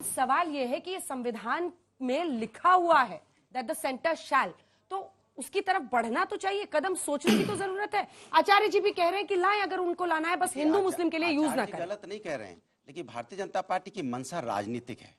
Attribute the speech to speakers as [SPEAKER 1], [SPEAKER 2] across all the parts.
[SPEAKER 1] सवाल यह है कि ये संविधान में लिखा हुआ है दैट द सेंटर शैल, तो उसकी तरफ बढ़ना तो चाहिए, कदम सोचने की तो जरूरत है। आचार्य जी भी कह रहे हैं कि लाएं, अगर उनको लाना है बस हिंदू मुस्लिम के लिए यूज ना करें।
[SPEAKER 2] गलत नहीं कह रहे हैं, लेकिन भारतीय जनता पार्टी की मंशा राजनीतिक है,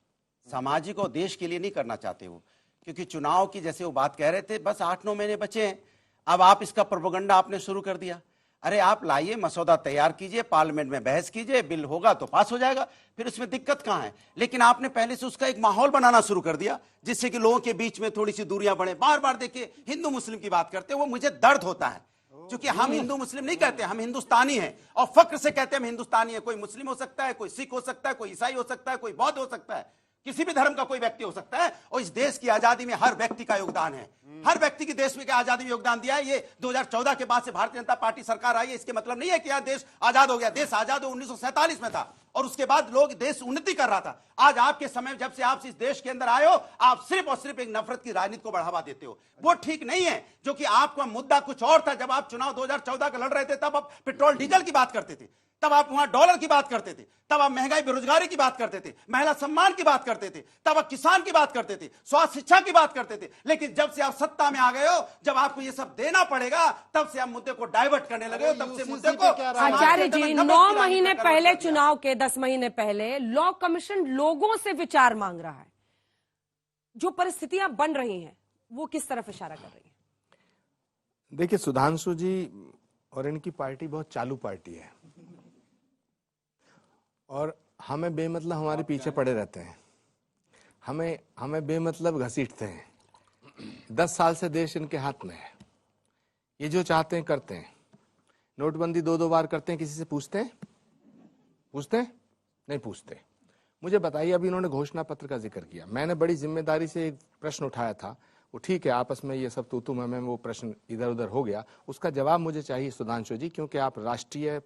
[SPEAKER 2] सामाजिक और देश के लिए नहीं करना चाहते वो। क्योंकि चुनाव की जैसे वो बात कह रहे थे, बस 8-9 महीने बचे हैं, अब आप इसका प्रोपेगेंडा आपने शुरू कर दिया। अरे आप लाइए, मसौदा तैयार कीजिए, पार्लियामेंट में बहस कीजिए, बिल होगा तो पास हो जाएगा, फिर उसमें दिक्कत कहां है। लेकिन आपने पहले से उसका एक माहौल बनाना शुरू कर दिया जिससे कि लोगों के बीच में थोड़ी सी दूरियां बढ़े। बार बार देखिए हिंदू मुस्लिम की बात करते हैं, वो मुझे दर्द होता है, क्योंकि हम हिंदू मुस्लिम नहीं कहते, हम हिंदुस्तानी हैं और फक्र से कहते हैं हम हिंदुस्तानी है। कोई मुस्लिम हो सकता है, कोई सिख हो सकता है, कोई ईसाई हो सकता है, कोई बौद्ध हो सकता है, किसी भी धर्म का कोई व्यक्ति हो सकता है। और इस देश की आजादी में हर व्यक्ति का योगदान है, हर व्यक्ति की देश में आजादी में योगदान दिया है। ये 2014 के बाद से भारतीय जनता पार्टी सरकार आई है, इसके मतलब नहीं है कि यार देश आजाद हो गया। देश आजाद 1947 में था और उसके बाद लोग देश उन्नति कर रहा था। आज आपके समय जब से आप इस देश के अंदर आए हो, आप सिर्फ और सिर्फ एक नफरत की राजनीति को बढ़ावा देते हो। वो ठीक नहीं है, जो कि आपका मुद्दा कुछ और था। जब आप चुनाव 2014 का लड़ रहे थे, तब आप पेट्रोल डीजल की बात करते थे, तब आप वहां डॉलर की बात करते थे, तब आप महंगाई बेरोजगारी की बात करते थे, महिला सम्मान की बात करते थे, तब आप किसान की बात करते थे, स्वास्थ्य शिक्षा की बात करते थे। लेकिन जब से आप सत्ता में आ गए हो, जब आपको ये सब देना पड़ेगा, तब से आप मुद्दे को डाइवर्ट करने लगे हो, तब से मुद्दे को।
[SPEAKER 1] आचार्य जी, 9 महीने पहले चुनाव के 10 महीने पहले लॉ कमीशन लोगों से विचार मांग रहा है। जो परिस्थितियां बन रही हैं वो किस तरफ इशारा कर रही है?
[SPEAKER 3] देखिए, सुधांशु जी और इनकी पार्टी बहुत चालू पार्टी है और हमें बेमतलब हमारे पीछे पड़े रहते हैं, हमें बेमतलब घसीटते हैं। 10 साल से देश इनके हाथ में है, ये जो चाहते हैं करते हैं। नोटबंदी 2-2 बार करते हैं, किसी से पूछते हैं? नहीं पूछते। मुझे बताइए, अभी इन्होंने घोषणा पत्र का जिक्र किया, मैंने बड़ी जिम्मेदारी से एक प्रश्न उठाया था, वो ठीक है आपस में ये सब तू में वो प्रश्न इधर उधर हो गया, उसका जवाब मुझे चाहिए सुधांशु जी, क्योंकि आप राष्ट्रीय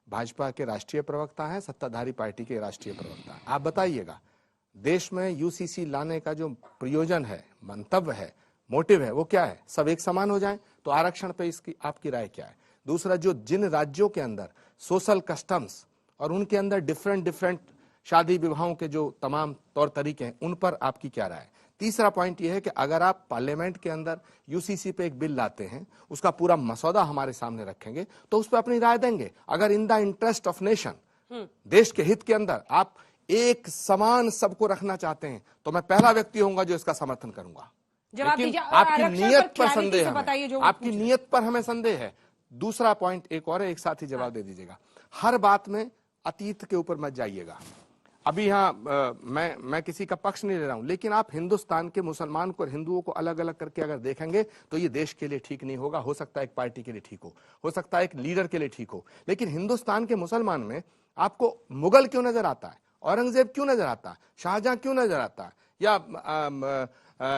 [SPEAKER 3] भाजपा के राष्ट्रीय प्रवक्ता हैं, सत्ताधारी पार्टी के राष्ट्रीय प्रवक्ता हैं। आप बताइएगा, देश में यूसीसी लाने का जो प्रयोजन है, मंतव्य है, मोटिव है, वो क्या है? सब एक समान हो जाए, तो आरक्षण पे इसकी आपकी राय क्या है? दूसरा, जो जिन राज्यों के अंदर सोशल कस्टम्स और उनके अंदर डिफरेंट शादी विवाहों के जो तमाम तौर तरीके हैं, उन पर आपकी क्या राय है? तीसरा पॉइंट यह है कि अगर आप पार्लियामेंट के अंदर यूसीसी पे एक बिल लाते हैं, उसका पूरा मसौदा हमारे सामने रखेंगे, तो उस पर अपनी राय देंगे। अगर in the interest of nation, देश के हित के अंदर आप एक समान सबको रखना चाहते हैं, तो मैं पहला व्यक्ति होऊंगा जो इसका समर्थन करूंगा। लेकिन आपकी नीयत पर संदेह है, आपकी नीयत पर हमें संदेह है। दूसरा पॉइंट एक और है, एक साथ ही जवाब दे दीजिएगा। हर बात में अतीत के ऊपर मत जाइएगा। अभी यहाँ मैं किसी का पक्ष नहीं ले रहा हूं, लेकिन आप हिंदुस्तान के मुसलमान को और हिंदुओं को अलग अलग करके अगर देखेंगे तो ये देश के लिए ठीक नहीं होगा। हो सकता है एक पार्टी के लिए ठीक हो सकता है एक लीडर के लिए ठीक हो, लेकिन हिंदुस्तान के मुसलमान में आपको मुगल क्यों नजर आता है, औरंगजेब क्यों नजर आता है, शाहजहां क्यों नजर आता है, या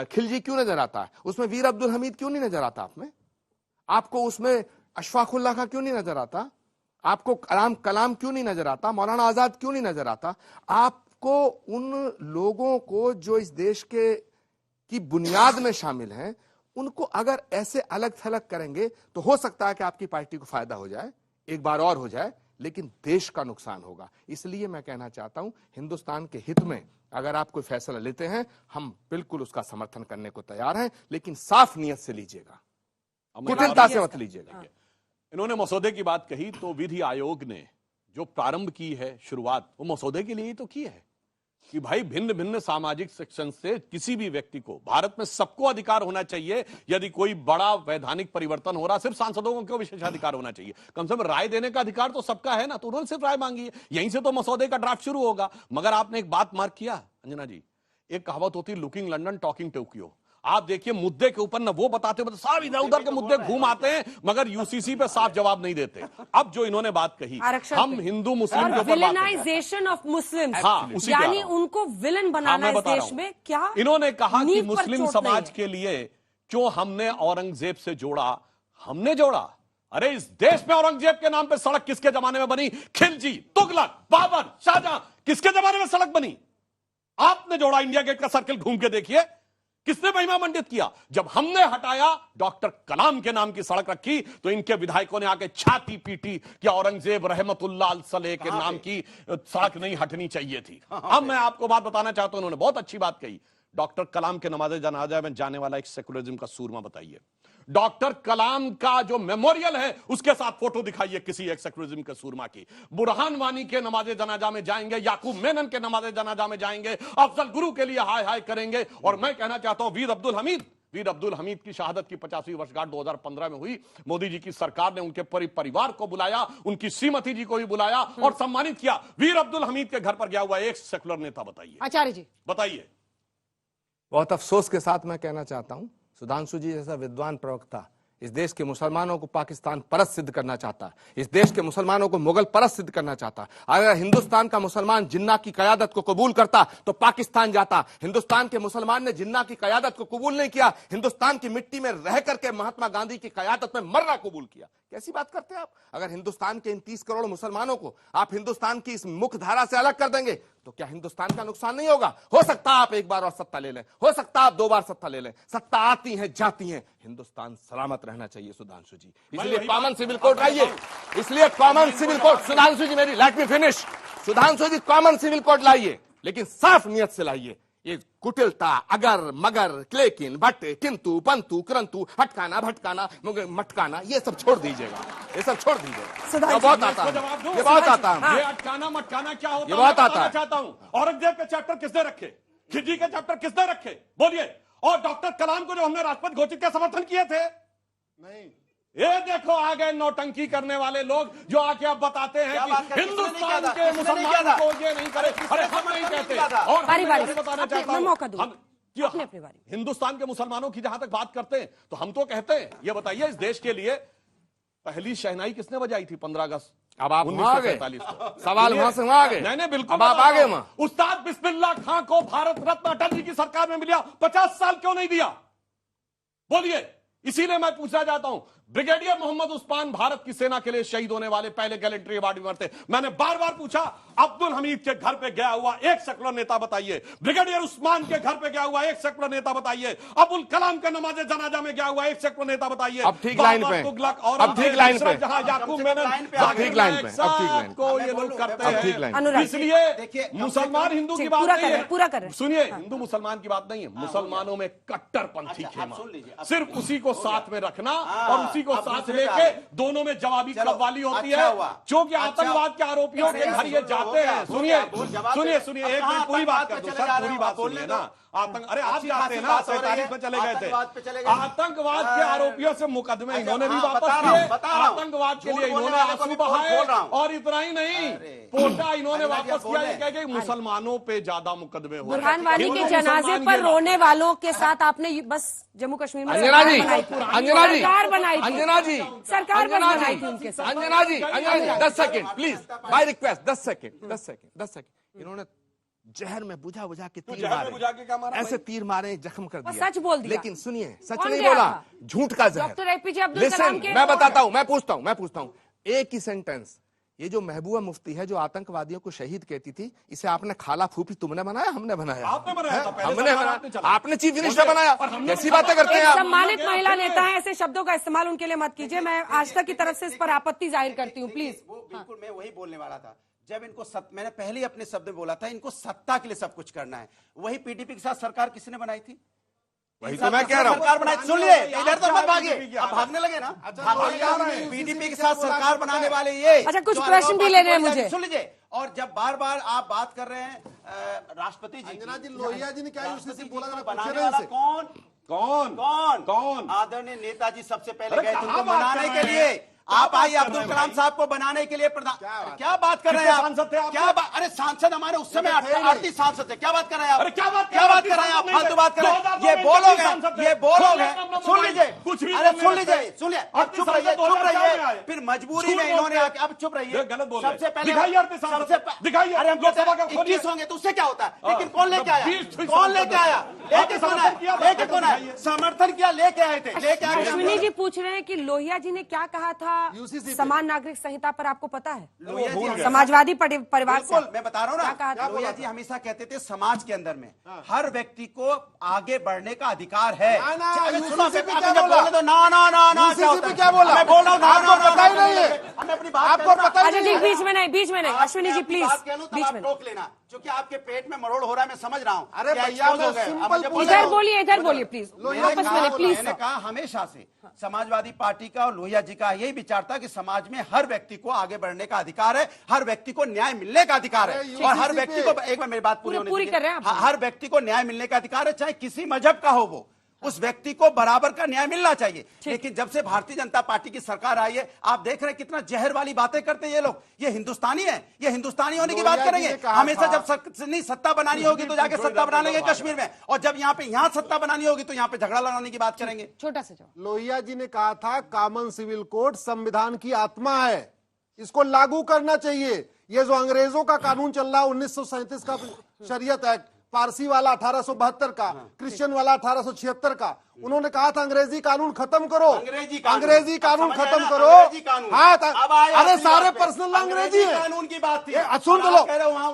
[SPEAKER 3] खिलजी क्यों नजर आता है? उसमें वीर अब्दुल हमीद क्यों नहीं नजर आता आपको उसमें अशफाकुल्लाह खां क्यों नहीं नजर आता? आपको कलाम क्यों नहीं नजर आता? मौलाना आजाद क्यों नहीं नजर आता? आपको उन लोगों को जो इस देश के की बुनियाद में शामिल हैं, उनको अगर ऐसे अलग थलग करेंगे तो हो सकता है कि आपकी पार्टी को फायदा हो जाए, एक बार और हो जाए, लेकिन देश का नुकसान होगा। इसलिए मैं कहना चाहता हूं, हिंदुस्तान के हित में अगर आप कोई फैसला लेते हैं, हम बिल्कुल उसका समर्थन करने को तैयार हैं, लेकिन साफ नीयत से लीजिएगा, कुटिलता से मत लीजिएगा।
[SPEAKER 4] इन्होंने मसौदे की बात कही, तो विधि आयोग ने जो प्रारंभ की है शुरुआत, वो मसौदे के लिए ही तो की है कि भाई भिन्न भिन्न सामाजिक सेक्शन से किसी भी व्यक्ति को, भारत में सबको अधिकार होना चाहिए। यदि कोई बड़ा वैधानिक परिवर्तन हो रहा, सिर्फ सांसदों को विशेषाधिकार होना चाहिए, कम से कम राय देने का अधिकार तो सबका है ना। तो उन्होंने सिर्फ राय मांगी है, यहीं से तो मसौदे का ड्राफ्ट शुरू होगा। मगर आपने एक बात मार्क किया अंजना जी, एक कहावत होती है लुकिंग लंडन टॉकिंग टोक्यो। आप देखिए मुद्दे के ऊपर ना वो बताते साहब इधर उधर के मुद्दे घूम आते हैं, मगर यूसीसी पे साफ जवाब नहीं देते। अब जो इन्होंने बात कही, हम हिंदू मुस्लिम के ऊपर
[SPEAKER 1] विलेनाइजेशन ऑफ मुस्लिम्स, यानी उनको विलन बनाना इस देश में, क्या
[SPEAKER 4] इन्होंने कहा कि मुस्लिम समाज के लिए जो हमने औरंगजेब से जोड़ा, हमने जोड़ा। अरे इस देश में औरंगजेब के नाम पे सड़क किसके जमाने में बनी? खिलजी, तुगलक, बाबर, शाहजहां, किसके जमाने में सड़क बनी? आपने जोड़ा। इंडिया गेट का सर्किल घूम के देखिए, किसने महिमा मंडित किया? जब हमने हटाया, डॉक्टर कलाम के नाम की सड़क रखी, तो इनके विधायकों ने आके छाती पीटी कि औरंगजेब रहमतुल्लाह सलेह के नाम की सड़क नहीं हटनी चाहिए थी। अब मैं आपको बात बताना चाहता हूं, उन्होंने बहुत अच्छी बात कही। डॉक्टर कलाम के नमाज़े जनाजा में जाने वाला एक सेकुलरिज्म का सूरमा बताइए। डॉक्टर कलाम का जो मेमोरियल है उसके साथ फोटो दिखाइए किसी एक सेकुलरिज्म के सूरमा की। बुरहान वानी के नमाज़े जनाजा में जाएंगे, याकूब मेनन के नमाज़े जनाजा में जाएंगे, अफजल गुरु के लिए हाय हाय करेंगे। और मैं कहना चाहता हूं, वीर अब्दुल हमीद की शहादत की 50वीं वर्षगांठ 2015 में हुई। मोदी जी की सरकार ने उनके परिवार को बुलाया, उनकी श्रीमती जी को भी बुलाया और सम्मानित किया। वीर अब्दुल हमीद के घर पर गया हुआ एक सेकुलर नेता बताइए,
[SPEAKER 1] आचार्य जी
[SPEAKER 4] बताइए।
[SPEAKER 3] बहुत अफसोस के साथ मैं कहना चाहता हूं, सुधांशु जी जैसा विद्वान प्रवक्ता इस देश के मुसलमानों को पाकिस्तान परस्त सिद्ध करना चाहता, इस देश के मुसलमानों को मुगल परस्त सिद्ध करना चाहता। अगर हिंदुस्तान का मुसलमान जिन्ना की कयादत को कबूल करता तो पाकिस्तान जाता। हिंदुस्तान के मुसलमान ने जिन्ना की कयादत को कबूल नहीं किया, हिंदुस्तान की मिट्टी में रह करके महात्मा गांधी की कयादत में मरना कबूल किया। कैसी बात करते हैं आप? अगर हिंदुस्तान के इन 30 करोड़ मुसलमानों को आप हिंदुस्तान की इस मुख्य धारा से अलग कर देंगे तो क्या हिंदुस्तान का नुकसान नहीं होगा? हो सकता है आप एक बार और सत्ता ले लें, हो सकता है आप 2 बार सत्ता ले लें, सत्ता आती है जाती है, हिंदुस्तान सलामत रहना चाहिए सुधांशु जी। इसलिए कॉमन सिविल कोड लाइए, इसलिए कॉमन सिविल कोड, सुधांशु जी मेरी लेट मी फिनिश, सुधांशु जी कॉमन सिविल कोड लाइए, लेकिन साफ नियत से लाइए। ये कुटिलता, अगर मगर लेकिन भट्टे किंतु पंतु करंतु हटकाना भटकाना मटकाना ये सब छोड़ दीजिएगा, ये सब छोड़ दीजिएगा। ये बहुत आता है, ये बहुत आता है।
[SPEAKER 4] ये अटकाना मटकाना क्या होता है?
[SPEAKER 3] ये बहुत आता है।
[SPEAKER 4] चाहता हूं, औरंगजेब के चैप्टर किसने रखे? खिजी के चैप्टर किसने रखे? बोलिए। और डॉक्टर कलाम को जो हमने राष्ट्रपति घोषित किया, समर्थन किए थे? नहीं। ये देखो आ गए नौटंकी करने वाले लोग जो आके अब बताते हैं कि हिंदुस्तान के मुसलमानों को ये नहीं करे। अरे हम नहीं कहते। और बताना चाहता हूं, हिंदुस्तान के मुसलमानों की जहां तक बात करते हैं तो हम तो कहते हैं, ये बताइए इस देश के लिए पहली शहनाई किसने बजाई थी 15 अगस्त?
[SPEAKER 3] अब आप वहां आ गए,
[SPEAKER 4] 1947
[SPEAKER 3] सवाल वहां से वहां आ गए।
[SPEAKER 4] नहीं बिल्कुल,
[SPEAKER 3] अब आप आ गए वहां।
[SPEAKER 4] उस्ताद बिस्मिल्लाह खां को भारत रत्न अटल जी की सरकार में मिला, 50 साल क्यों नहीं दिया? बोलिए। इसीलिए मैं पूछना चाहता हूं, ब्रिगेडियर मोहम्मद उस्मान भारत की सेना के लिए शहीद होने वाले पहले गैलेंट्री अवार्ड विनर थे। मैंने बार बार पूछा, अब्दुल हमीद के घर पे गया हुआ एक सेकुलर नेता बताइए, ब्रिगेडियर उस्मान के घर पे गया हुआ एक सेकुलर नेता बताइए, अबुल कलाम के नमाज़े जनाजा में गया हुआ एक सेकुलर नेता बताइए।
[SPEAKER 3] अब ठीक लाइन पे, अब ठीक लाइन पे,
[SPEAKER 4] जहां याकूब मेनन
[SPEAKER 3] ठीक लाइन पे, अब ठीक लाइन
[SPEAKER 4] को ये लोग करते हैं। इसलिए मुसलमान हिंदू की बात नहीं है,
[SPEAKER 1] पूरा कर रहे हैं।
[SPEAKER 4] सुनिए, हिंदू मुसलमान की बात नहीं है, मुसलमानों में कट्टरपंथी खेमा, सिर्फ उसी को साथ में रखना और उसी को साथ लेके दोनों में जवाबी कव्वाली होती है। क्योंकि आतंकवाद के आरोपियों के घर ये जाते हैं। सुनिए एक मिनट, पूरी बात कर दो सर, पूरी बात सुनिए ना। आतंक, अरे आप जाते हैं ना, 47 में चले गए थे। आतंकवाद के आरोपियों से मुकदमे इन्होंने भी वापस किए, आतंकवाद के लिए इन्होंने आंसू बहाए, और इतना ही नहीं, पोटा इन्होंने वापस किया। ये कह के मुसलमानों पे ज्यादा मुकदमे हो।
[SPEAKER 1] बुरहान वानी के जनाजे पर रोने वालों के साथ आपने बस जम्मू कश्मीर में
[SPEAKER 3] अंजना जी,
[SPEAKER 1] सरकार बनाई थी,
[SPEAKER 3] अंजना जी,
[SPEAKER 1] सरकार बनाई थी उनके साथ।
[SPEAKER 3] Anjana ji 10 second please, by request, 10 second. इन्होंने जहर में बुझा के तीर मारे, ऐसे तीर मारे, जख्म कर दिया,
[SPEAKER 1] सच बोल दिया।
[SPEAKER 3] लेकिन सुनिए, सच
[SPEAKER 1] कौन
[SPEAKER 3] नहीं
[SPEAKER 1] गया
[SPEAKER 3] बोला,
[SPEAKER 1] था?
[SPEAKER 3] झूठ का जहर।
[SPEAKER 1] डॉक्टर एपीजे अब्दुल कलाम के,
[SPEAKER 3] मैं बताता हूं, मैं पूछता हूं एक ही सेंटेंस। ये जो महबूबा मुफ्ती है जो आतंकवादियों को शहीद कहती थी, इसे आपने खाला फूफी तुमने बनाया, हमने बनाया?
[SPEAKER 4] आपने बनाया था,
[SPEAKER 3] हमने बनाया, आपने चीफ मिनिस्टर बनाया। कैसी बातें करते हैं आप?
[SPEAKER 1] सम्मानित महिला नेता है, ऐसे शब्दों का इस्तेमाल उनके लिए मत कीजिए। मैं आज तक की तरफ से इस पर आपत्ति जाहिर करती हूँ, प्लीज।
[SPEAKER 2] बिल्कुल, मैं वही बोलने वाला था। जब इनको मैंने पहले ही अपने शब्द में बोला था, इनको सत्ता के लिए सब कुछ करना है। वही पीडीपी के साथ सरकार किसने बनाई थी?
[SPEAKER 3] वही तो मैं कह रहा हूँ।
[SPEAKER 2] सरकार बनाई, सुन लिए, इधर तो मत भागिए, अब भागने लगे ना। पीडीपी के साथ सरकार बनाने वाले ये।
[SPEAKER 1] अच्छा, कुछ प्रश्न भी लेने हैं मुझे,
[SPEAKER 2] सुन लीजिए। और जब बार बार आप बात कर रहे हैं राष्ट्रपति जी,
[SPEAKER 5] अंजना जी, लोहिया जी ने क्या बोला,
[SPEAKER 2] बनाने वाला कौन? आदरणीय नेताजी सबसे पहले गए थे उनको बनाने के लिए। आप आइए, अब्दुल कलाम साहब को बनाने के लिए प्रधान, क्या बात कर रहे हैं आप? क्या बात? अरे सांसद हमारे उस समय 38 सांसद थे, क्या बात कर रहे हैं आप? क्या बात कर रहे हैं आप? फालतू बात कर रहे हैं। ये बोलोग हैं, सुन लीजिए, अरे सुन लीजिए, अब चुप रहिए, फिर मजबूरी में इन्होंने अब चुप रहिए। सबसे पहले अरे हम 21 होंगे तो उससे क्या होता है? लेकिन कौन लेके आया? लेके कौन आए? लेके कौन आए? समर्थन किया, लेके आए थे, लेके आए थे।
[SPEAKER 1] अश्विनी जी पूछ रहे हैं कि लोहिया जी ने क्या कहा था
[SPEAKER 5] UCC पे।
[SPEAKER 1] समान नागरिक संहिता पर, आपको पता है?
[SPEAKER 2] लोहिया जी
[SPEAKER 1] समाजवादी परिवार से
[SPEAKER 2] बिल्कुल, मैं बता रहा हूँ
[SPEAKER 1] क्या कहा
[SPEAKER 2] ना,
[SPEAKER 1] था?
[SPEAKER 2] लोहिया जी हमेशा कहते थे समाज के अंदर में हर व्यक्ति को आगे बढ़ने का अधिकार है।
[SPEAKER 5] ना, ना,
[SPEAKER 2] अरे
[SPEAKER 5] UCC
[SPEAKER 2] सुनो,
[SPEAKER 5] पे
[SPEAKER 2] आप
[SPEAKER 5] क्या
[SPEAKER 2] जब
[SPEAKER 5] बोला?
[SPEAKER 2] बोले तो ना ना ना ना,
[SPEAKER 5] UCC पे क्या बोला?
[SPEAKER 2] मैं बोल रहा हूँ, ना ना
[SPEAKER 5] आपको
[SPEAKER 2] ना,
[SPEAKER 5] पता ही
[SPEAKER 2] ना,
[SPEAKER 5] नहीं है।
[SPEAKER 2] ना, मैं अपनी बात
[SPEAKER 5] आपको
[SPEAKER 2] कह रहा हूँ।
[SPEAKER 5] पता ही
[SPEAKER 1] अच्छा
[SPEAKER 5] नहीं
[SPEAKER 1] जी,
[SPEAKER 5] है।
[SPEAKER 1] बीच में नहीं अश्विनी जी प्लीज, बीच में।
[SPEAKER 2] रोक लेना, क्योंकि आपके पेट में मरोड़ हो रहा है, मैं समझ रहा हूँ।
[SPEAKER 5] अरे
[SPEAKER 2] क्या
[SPEAKER 5] भैया,
[SPEAKER 2] expose हो
[SPEAKER 5] मैं
[SPEAKER 2] गए?
[SPEAKER 5] सिंपल
[SPEAKER 2] अब मुझे
[SPEAKER 5] पूछ
[SPEAKER 2] बोलने
[SPEAKER 1] इधर
[SPEAKER 2] दो।
[SPEAKER 1] बोलिए प्लीज,
[SPEAKER 2] मैंने
[SPEAKER 1] आपस में
[SPEAKER 2] कहा-
[SPEAKER 1] प्लीज।
[SPEAKER 2] मैंने कहा हमेशा से समाजवादी पार्टी का और लोहिया जी का यही विचार था कि समाज में हर व्यक्ति को आगे बढ़ने का अधिकार है, हर व्यक्ति को न्याय मिलने का अधिकार है,
[SPEAKER 5] अरे
[SPEAKER 2] और हर
[SPEAKER 5] UCC
[SPEAKER 2] व्यक्ति
[SPEAKER 5] पे-
[SPEAKER 2] को, एक बार मेरी बात पूरी होने
[SPEAKER 1] पूरी
[SPEAKER 2] दीजिए।
[SPEAKER 1] कर रहे हैं आप।
[SPEAKER 2] हाँ, हर व्यक्ति को न्याय मिलने का अधिकार है, चाहे किसी मजहब का हो वो, उस व्यक्ति को बराबर का न्याय मिलना चाहिए। लेकिन जब से भारतीय जनता पार्टी की सरकार आई है, आप देख रहे हैं कितना जहर वाली बातें करते हैं ये लोग। ये हिंदुस्तानी है, ये हिंदुस्तानी होने की बात
[SPEAKER 5] लोहिया जी
[SPEAKER 2] करेंगे
[SPEAKER 5] ने कहा
[SPEAKER 2] हमेशा।
[SPEAKER 5] था-
[SPEAKER 2] जब नहीं सत्ता बनानी होगी तो जाके सत्ता बना लेंगे कश्मीर में, और जब यहाँ सत्ता बनानी होगी तो यहाँ पे झगड़ा लड़ाने की बात करेंगे।
[SPEAKER 1] छोटा सा जवाब।
[SPEAKER 5] लोहिया जी ने कहा था कॉमन सिविल कोड संविधान की आत्मा है, इसको लागू करना चाहिए। ये जो अंग्रेजों का कानून चल रहा है 1937 का शरीयत एक्ट, पारसी वाला 1872 का, क्रिश्चियन वाला 1876 का, उन्होंने कहा था अंग्रेजी कानून खत्म करो, अंग्रेजी कानून खत्म करो। हाँ, अरे सारे पर्सनल अंग्रेजी है।
[SPEAKER 2] कानून की बात थी,
[SPEAKER 5] सुन तो लो,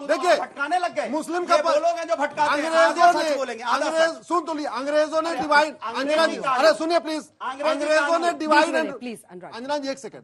[SPEAKER 2] देखिए भटकाने लग गए।
[SPEAKER 5] मुस्लिम का
[SPEAKER 2] लोग हैं जो भटकाते हैं,
[SPEAKER 5] अंग्रेजों
[SPEAKER 2] आधा
[SPEAKER 5] ने
[SPEAKER 2] सच बोलेंगे, आधा सच।
[SPEAKER 5] सुन तो लिया, अंग्रेजों ने डिवाइड,
[SPEAKER 2] अंग्रेजी कानून।
[SPEAKER 5] अरे सुनिए प्लीज,
[SPEAKER 2] अंग्रेजी
[SPEAKER 5] अंग्रेजों ने
[SPEAKER 2] कानून।
[SPEAKER 5] डिवाइड एंड,
[SPEAKER 1] प्लीज अनुराग।
[SPEAKER 5] अंजना जी एक सेकंड,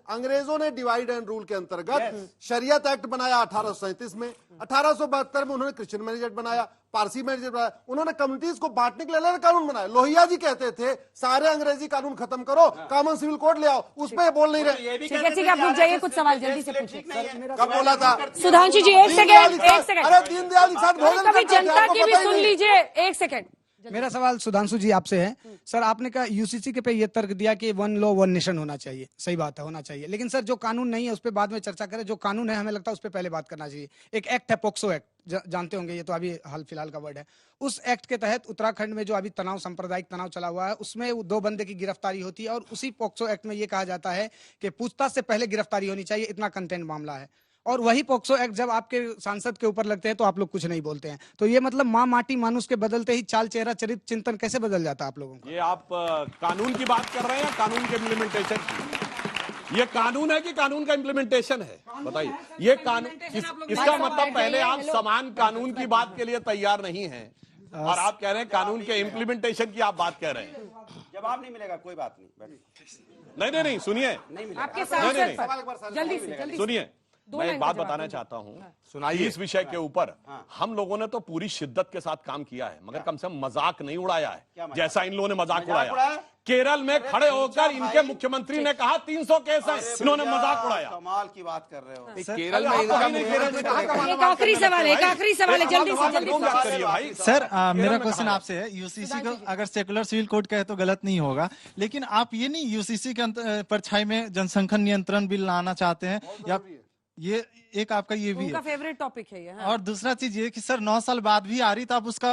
[SPEAKER 5] अंग्रेजों ने डिवाइड एंड रूल के अंतर्गत शरीयत एक्ट बनाया 1837 में, 1872 में उन्होंने क्रिश्चियन मैनेज एक्ट बनाया, पारसी मैनेज बनाया, उन्होंने कम्युनिटीज को बांटने के लिए अलग कानून बनाया। लोहिया जी कहते थे सारे अंग्रेजी कानून खत्म करो, कॉमन सिविल कोड ले आओ, उस पर बोल नहीं रहे।
[SPEAKER 1] ठीक है, आप रुक जाइए, कुछ सवाल जल्दी से पूछिए।
[SPEAKER 5] कब बोला था?
[SPEAKER 1] सुधांशु जी एक सेकंड।
[SPEAKER 5] अरे दीनदयाल के साथ भोजन
[SPEAKER 1] कभी
[SPEAKER 5] करते थे,
[SPEAKER 1] जनता
[SPEAKER 5] आपको
[SPEAKER 1] की भी
[SPEAKER 5] पता ही
[SPEAKER 1] सुन
[SPEAKER 5] नहीं।
[SPEAKER 1] लीजिए, एक सेकंड।
[SPEAKER 6] मेरा सवाल सुधांशु जी आपसे है। सर, आपने कहा यूसीसी के पे ये तर्क दिया कि वन लॉ वन नेशन होना चाहिए, सही बात है, होना चाहिए। लेकिन सर जो कानून नहीं है उस पर बाद में चर्चा करें, जो कानून है हमें लगता है उस पर पहले बात करना चाहिए। एक एक्ट है पोक्सो एक्ट, जानते होंगे, ये तो अभी हाल फिलहाल का वर्ड है। उस एक्ट के तहत उत्तराखंड में जो अभी तनाव, सांप्रदायिक तनाव चला हुआ है, उसमें 2 बंदे की गिरफ्तारी होती है, और उसी पोक्सो एक्ट में ये कहा जाता है कि पूछताछ से पहले गिरफ्तारी होनी चाहिए, इतना कंटेंट मामला है। और वही पोक्सो एक्ट जब आपके सांसद के ऊपर लगते हैं तो आप लोग कुछ नहीं बोलते हैं। तो ये मतलब माँ माटी मानुष के बदलते ही चाल चेहरा चरित्र चिंतन कैसे बदल जाता है आप लोगों का?
[SPEAKER 4] ये आप कानून की बात कर रहे हैं या कानून के इम्प्लीमेंटेशन की? ये कानून है कि कानून का इम्प्लीमेंटेशन है? बताइए। ये कानून इसका मतलब पहले आप समान कानून की बात के लिए तैयार नहीं हैं, और आप कह रहे हैं कानून के इम्प्लीमेंटेशन की आप बात कह रहे हैं।
[SPEAKER 2] जवाब नहीं मिलेगा, कोई बात नहीं,
[SPEAKER 4] नहीं, सुनिए,
[SPEAKER 1] आपके सांसद पर जल्दी से
[SPEAKER 4] सुनिए, मैं एक बात बताना चाहता हूं। सुनाइए। इस विषय के ऊपर हम लोगों ने तो पूरी शिद्दत के साथ काम किया है, मगर कम से कम मजाक नहीं उड़ाया है जैसा इन लोगों ने मजाक उड़ाया। केरल में खड़े होकर इनके मुख्यमंत्री ने कहा 300 केस हैं, इन्होंने मजाक उड़ाया।
[SPEAKER 2] कमाल की बात कर रहे हो।
[SPEAKER 3] केरल में
[SPEAKER 1] एक आखिरी सवाल है, जल्दी से।
[SPEAKER 4] भाई
[SPEAKER 7] सर, मेरा क्वेश्चन आपसे है, यूसीसी को अगर सेकुलर सिविल कोड कहे तो गलत नहीं होगा, लेकिन आप ये नहीं यूसीसी के परछाई में जनसंख्या नियंत्रण बिल लाना चाहते हैं, या ये एक आपका ये भी
[SPEAKER 1] उनका
[SPEAKER 7] है।
[SPEAKER 1] फेवरेट टॉपिक है ये। हाँ।
[SPEAKER 7] और दूसरा चीज ये कि सर 9 साल बाद भी आ रही तो आप उसका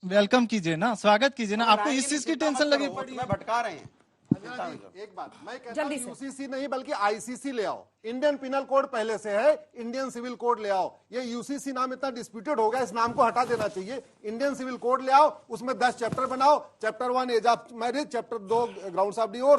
[SPEAKER 7] वेलकम कीजिए ना, स्वागत कीजिए ना, आपको इस चीज की टेंशन लगी पड़ी है।
[SPEAKER 2] भटका रहे हैं।
[SPEAKER 5] एक बात मैं कहता हूं,
[SPEAKER 1] जल्दी से।
[SPEAKER 5] यूसीसी नहीं बल्कि आईसीसी ले आओ। इंडियन पिनल कोड पहले से है, इंडियन सिविल कोड ले आओ। ये यूसीसी नाम इतना डिस्प्यूटेड हो गया, इस नाम को हटा देना चाहिए। इंडियन सिविल कोड ले आओ, उसमें 10 चैप्टर बनाओ। Chapter 1 age of marriage, chapter 2 grounds of divorce,